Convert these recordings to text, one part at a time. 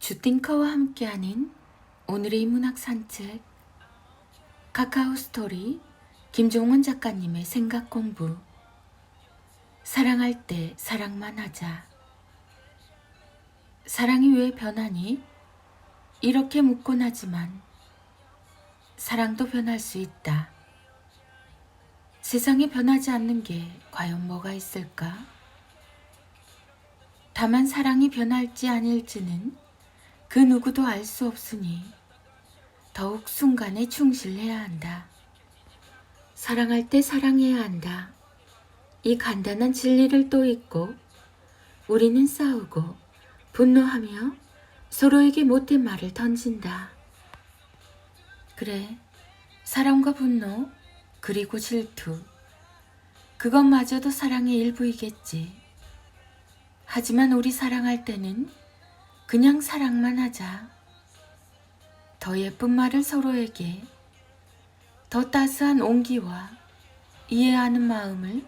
주띵커와 함께하는 오늘의 문학 산책 카카오 스토리 김종원 작가님의 생각 공부. 사랑할 때 사랑만 하자. 사랑이 왜 변하니? 이렇게 묻곤 하지만 사랑도 변할 수 있다. 세상에 변하지 않는 게 과연 뭐가 있을까? 다만 사랑이 변할지 아닐지는 그 누구도 알 수 없으니 더욱 순간에 충실해야 한다. 사랑할 때 사랑해야 한다. 이 간단한 진리를 또 잊고 우리는 싸우고 분노하며 서로에게 못된 말을 던진다. 그래, 사랑과 분노 그리고 질투, 그것마저도 사랑의 일부이겠지. 하지만 우리 사랑할 때는 그냥 사랑만 하자. 더 예쁜 말을 서로에게, 더 따스한 온기와 이해하는 마음을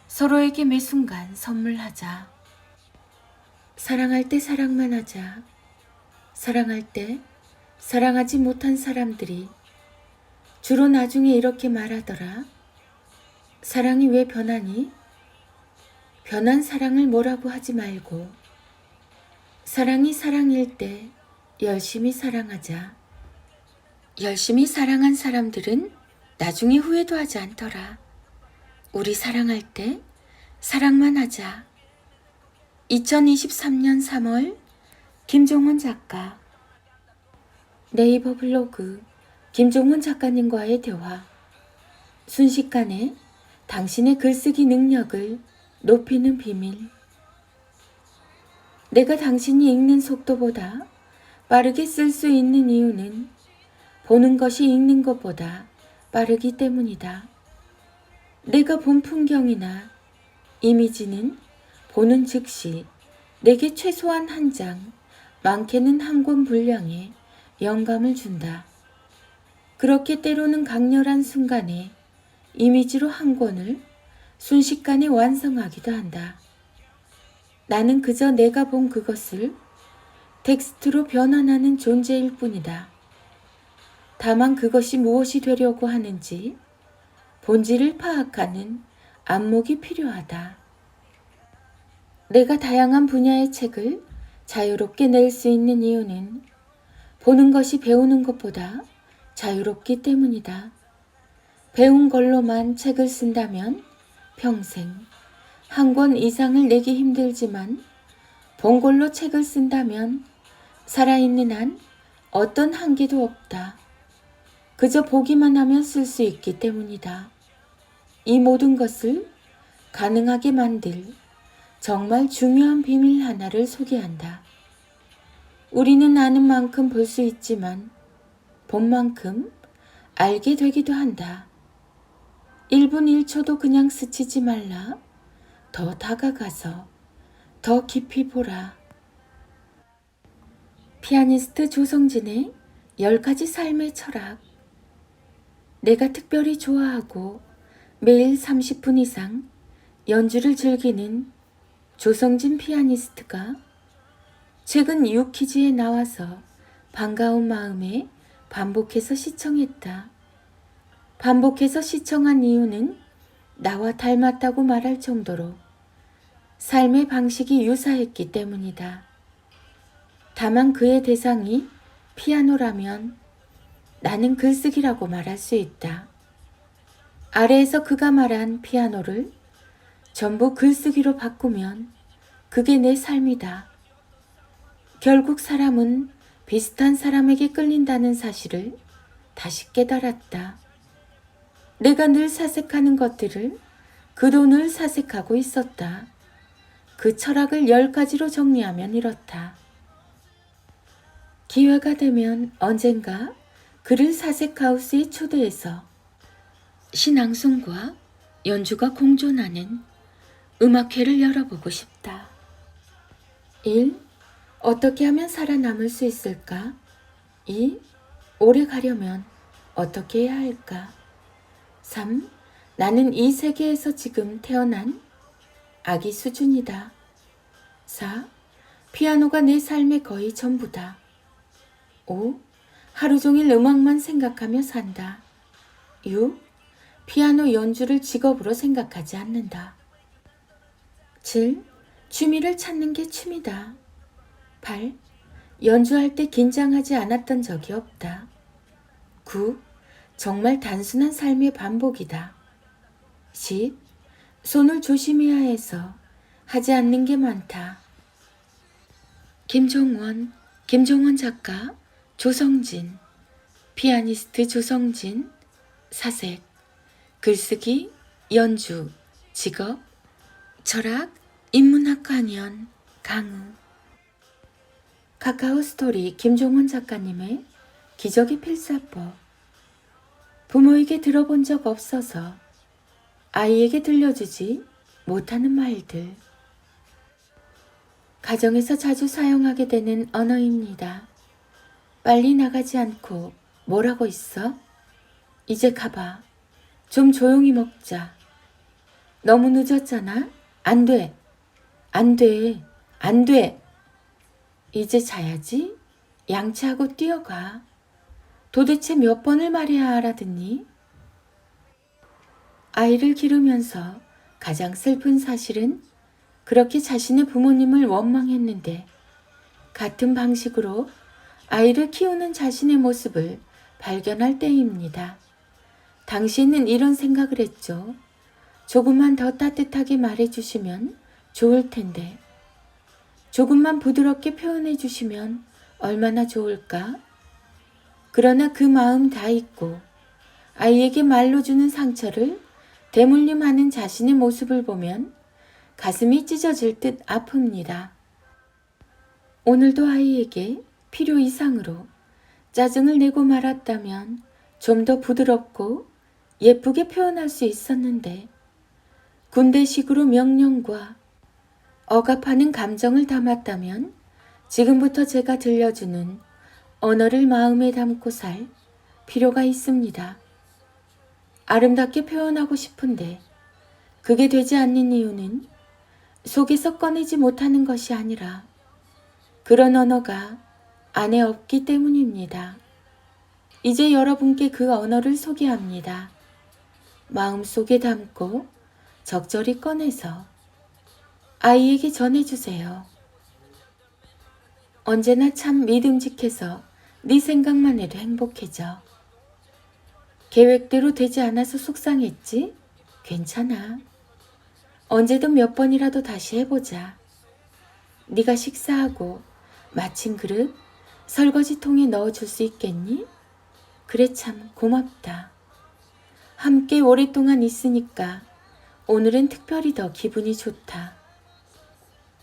서로에게 매 순간 선물하자. 사랑할 때 사랑만 하자. 사랑할 때 사랑하지 못한 사람들이 주로 나중에 이렇게 말하더라. 사랑이 왜 변하니? 변한 사랑을 뭐라고 하지 말고 사랑이 사랑일 때 열심히 사랑하자. 열심히 사랑한 사람들은 나중에 후회도 하지 않더라. 우리 사랑할 때 사랑만 하자. 2023년 3월 김종원 작가. 네이버 블로그 김종원 작가님과의 대화. 순식간에 당신의 글쓰기 능력을 높이는 비밀. 내가 당신이 읽는 속도보다 빠르게 쓸 수 있는 이유는 보는 것이 읽는 것보다 빠르기 때문이다. 내가 본 풍경이나 이미지는 보는 즉시 내게 최소한 한 장, 많게는 한 권 분량의 영감을 준다. 그렇게 때로는 강렬한 순간에 이미지로 한 권을 순식간에 완성하기도 한다. 나는 그저 내가 본 그것을 텍스트로 변환하는 존재일 뿐이다. 다만 그것이 무엇이 되려고 하는지 본질을 파악하는 안목이 필요하다. 내가 다양한 분야의 책을 자유롭게 낼 수 있는 이유는 보는 것이 배우는 것보다 자유롭기 때문이다. 배운 걸로만 책을 쓴다면 평생 한 권 이상을 내기 힘들지만 본 걸로 책을 쓴다면 살아있는 한 어떤 한계도 없다. 그저 보기만 하면 쓸 수 있기 때문이다. 이 모든 것을 가능하게 만들 정말 중요한 비밀 하나를 소개한다. 우리는 아는 만큼 볼 수 있지만 본 만큼 알게 되기도 한다. 1분 1초도 그냥 스치지 말라. 더 다가가서 더 깊이 보라. 피아니스트 조성진의 10가지 삶의 철학. 내가 특별히 좋아하고 매일 30분 이상 연주를 즐기는 조성진 피아니스트가 최근 유퀴즈에 나와서 반가운 마음에 반복해서 시청했다. 반복해서 시청한 이유는 나와 닮았다고 말할 정도로 삶의 방식이 유사했기 때문이다. 다만 그의 대상이 피아노라면 나는 글쓰기라고 말할 수 있다. 아래에서 그가 말한 피아노를 전부 글쓰기로 바꾸면 그게 내 삶이다. 결국 사람은 비슷한 사람에게 끌린다는 사실을 다시 깨달았다. 내가 늘 사색하는 것들을 그도 늘 사색하고 있었다. 그 철학을 10가지로 정리하면 이렇다. 기회가 되면 언젠가 그를 사색하우스에 초대해서 신앙송과 연주가 공존하는 음악회를 열어보고 싶다. 1. 어떻게 하면 살아남을 수 있을까? 2. 오래 가려면 어떻게 해야 할까? 3. 나는 이 세계에서 지금 태어난 아기 수준이다. 4. 피아노가 내 삶의 거의 전부다. 5. 하루 종일 음악만 생각하며 산다. 6. 피아노 연주를 직업으로 생각하지 않는다. 7. 취미를 찾는 게 취미다. 8. 연주할 때 긴장하지 않았던 적이 없다. 9. 정말 단순한 삶의 반복이다. 10. 손을 조심해야 해서 하지 않는 게 많다. 김종원 작가, 조성진, 피아니스트 조성진, 사색, 글쓰기, 연주, 직업, 철학, 인문학 관련, 강의. 카카오 스토리 김종원 작가님의 기적의 필사법. 부모에게 들어본 적 없어서 아이에게 들려주지 못하는 말들. 가정에서 자주 사용하게 되는 언어입니다. 빨리 나가지 않고 뭐라고 있어? 이제 가봐. 좀 조용히 먹자. 너무 늦었잖아. 안 돼. 안 돼. 안 돼. 이제 자야지. 양치하고 뛰어가. 도대체 몇 번을 말해야 알아듣니? 아이를 기르면서 가장 슬픈 사실은 그렇게 자신의 부모님을 원망했는데 같은 방식으로 아이를 키우는 자신의 모습을 발견할 때입니다. 당시에는 이런 생각을 했죠. 조금만 더 따뜻하게 말해주시면 좋을 텐데. 조금만 부드럽게 표현해주시면 얼마나 좋을까? 그러나 그 마음 다 잊고 아이에게 말로 주는 상처를 대물림하는 자신의 모습을 보면 가슴이 찢어질 듯 아픕니다. 오늘도 아이에게 필요 이상으로 짜증을 내고 말았다면 좀 더 부드럽고 예쁘게 표현할 수 있었는데 군대식으로 명령과 억압하는 감정을 담았다면 지금부터 제가 들려주는 언어를 마음에 담고 살 필요가 있습니다. 아름답게 표현하고 싶은데 그게 되지 않는 이유는 속에서 꺼내지 못하는 것이 아니라 그런 언어가 안에 없기 때문입니다. 이제 여러분께 그 언어를 소개합니다. 마음속에 담고 적절히 꺼내서 아이에게 전해주세요. 언제나 참 믿음직해서 네 생각만 해도 행복해져. 계획대로 되지 않아서 속상했지? 괜찮아. 언제든 몇 번이라도 다시 해보자. 네가 식사하고 마친 그릇 설거지통에 넣어줄 수 있겠니? 그래 참 고맙다. 함께 오랫동안 있으니까 오늘은 특별히 더 기분이 좋다.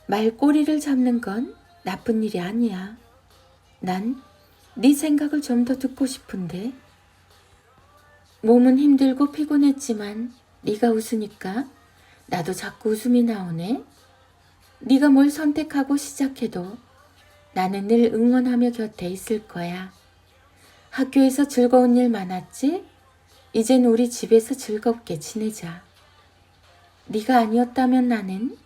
말꼬리를 잡는 건 나쁜 일이 아니야. 난 네 생각을 좀 더 듣고 싶은데. 몸은 힘들고 피곤했지만 네가 웃으니까 나도 자꾸 웃음이 나오네. 네가 뭘 선택하고 시작해도 나는 늘 응원하며 곁에 있을 거야. 학교에서 즐거운 일 많았지? 이젠 우리 집에서 즐겁게 지내자. 네가 아니었다면 나는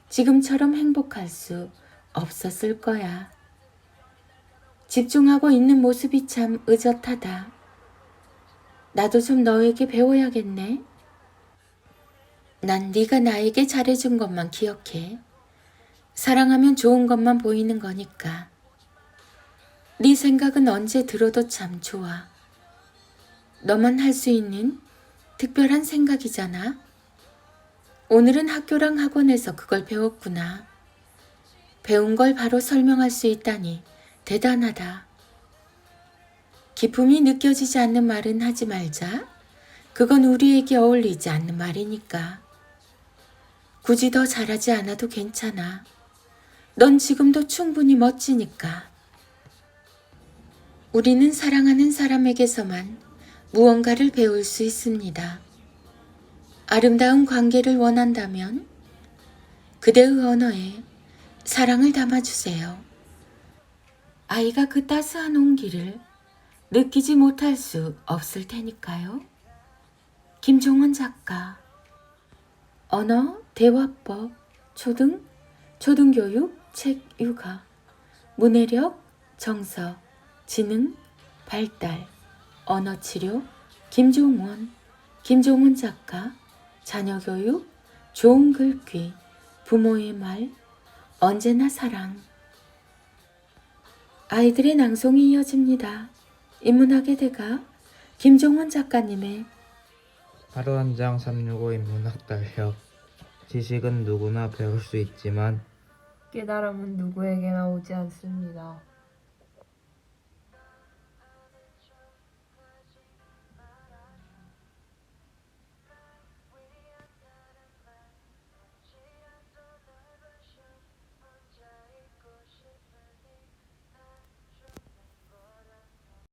지금처럼 행복할 수 없었을 거야. 집중하고 있는 모습이 참 의젓하다. 나도 좀 너에게 배워야겠네. 난 네가 나에게 잘해준 것만 기억해. 사랑하면 좋은 것만 보이는 거니까. 네 생각은 언제 들어도 참 좋아. 너만 할 수 있는 특별한 생각이잖아. 오늘은 학교랑 학원에서 그걸 배웠구나. 배운 걸 바로 설명할 수 있다니 대단하다. 기쁨이 느껴지지 않는 말은 하지 말자. 그건 우리에게 어울리지 않는 말이니까. 굳이 더 잘하지 않아도 괜찮아. 넌 지금도 충분히 멋지니까. 우리는 사랑하는 사람에게서만 무언가를 배울 수 있습니다. 아름다운 관계를 원한다면 그대의 언어에 사랑을 담아주세요. 아이가 그 따스한 온기를 느끼지 못할 수 없을 테니까요. 김종원 작가. 언어, 대화법, 초등교육, 책 육아, 문해력, 정서, 지능, 발달, 언어치료, 김종원 작가, 자녀교육, 좋은 글귀, 부모의 말, 언제나 사랑. 아이들의 낭송이 이어집니다. 인문학의 대가 김종원 작가님의 하루 한 장 365 인문학 달력. 지식은 누구나 배울 수 있지만 깨달음은 누구에게나 오지 않습니다.